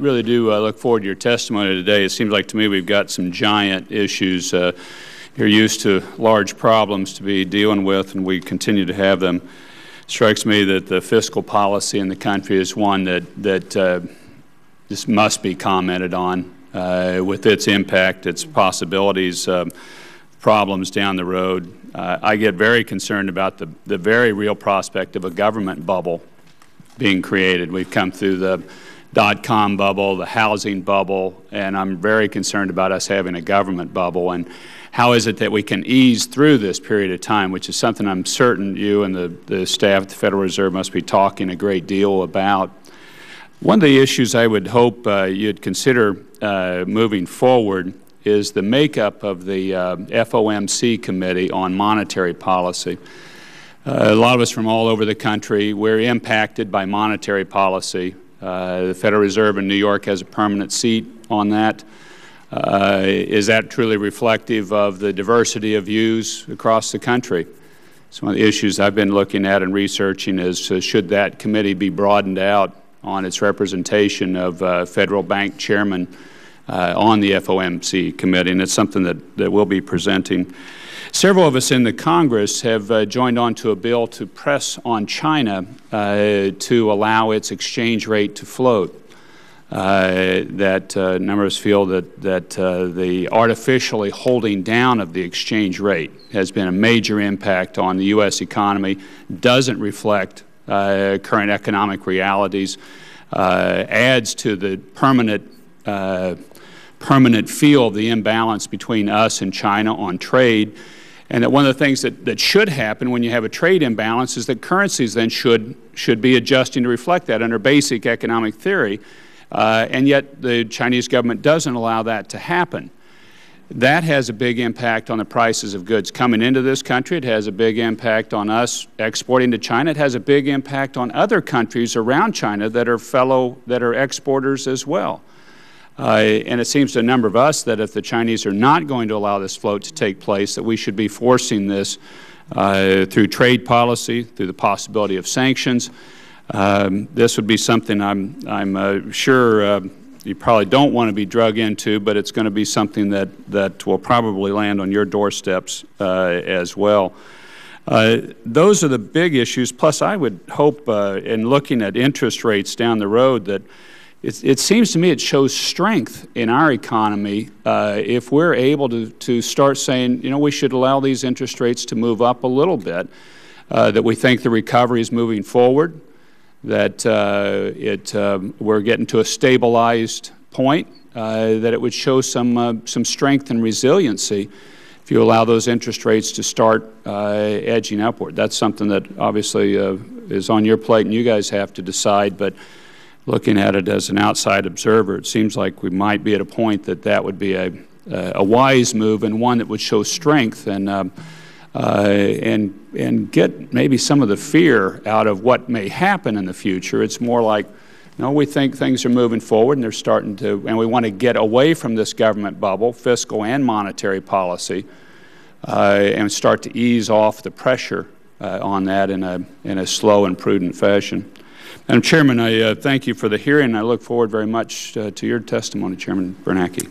really do look forward to your testimony today. It seems like to me we've got some giant issues. You're used to large problems to be dealing with, and we continue to have them. It strikes me that the fiscal policy in the country is one that just must be commented on with its impact, its possibilities, problems down the road. I get very concerned about the very real prospect of a government bubble being created. We've come through the dot-com bubble, the housing bubble, and I'm very concerned about us having a government bubble. And how is it that we can ease through this period of time, which is something I'm certain you and the staff at the Federal Reserve must be talking a great deal about. One of the issues I would hope you'd consider moving forward is the makeup of the FOMC Committee on Monetary Policy. A lot of us from all over the country, we're impacted by monetary policy. The Federal Reserve in New York has a permanent seat on that. Is that truly reflective of the diversity of views across the country? Some of the issues I've been looking at and researching is should that committee be broadened out on its representation of federal bank chairmen on the FOMC committee, and it's something that we'll be presenting. Several of us in the Congress have joined on to a bill to press on China to allow its exchange rate to float. A number of us feel that the artificially holding down of the exchange rate has been a major impact on the U.S. economy, doesn't reflect current economic realities, adds to the permanent feel of the imbalance between us and China on trade. And that one of the things that should happen when you have a trade imbalance is that currencies then should be adjusting to reflect that under basic economic theory, and yet the Chinese government doesn't allow that to happen. That has a big impact on the prices of goods coming into this country. It has a big impact on us exporting to China. It has a big impact on other countries around China that are exporters as well. And it seems to a number of us that if the Chinese are not going to allow this float to take place, that we should be forcing this through trade policy, through the possibility of sanctions. This would be something I'm sure you probably don't want to be drug into, but it's going to be something that will probably land on your doorsteps as well. Those are the big issues. Plus, I would hope in looking at interest rates down the road that it seems to me it shows strength in our economy if we're able to start saying, you know, we should allow these interest rates to move up a little bit, that we think the recovery is moving forward, that we're getting to a stabilized point, that it would show some strength and resiliency if you allow those interest rates to start edging upward. That's something that obviously is on your plate and you guys have to decide, but looking at it as an outside observer, it seems like we might be at a point that would be a wise move and one that would show strength and get maybe some of the fear out of what may happen in the future. It's more like, no, we think things are moving forward and they're starting to, and we want to get away from this government bubble, fiscal and monetary policy, and start to ease off the pressure on that in a slow and prudent fashion. Madam Chairman, I thank you for the hearing. I look forward very much to your testimony, Chairman Bernanke.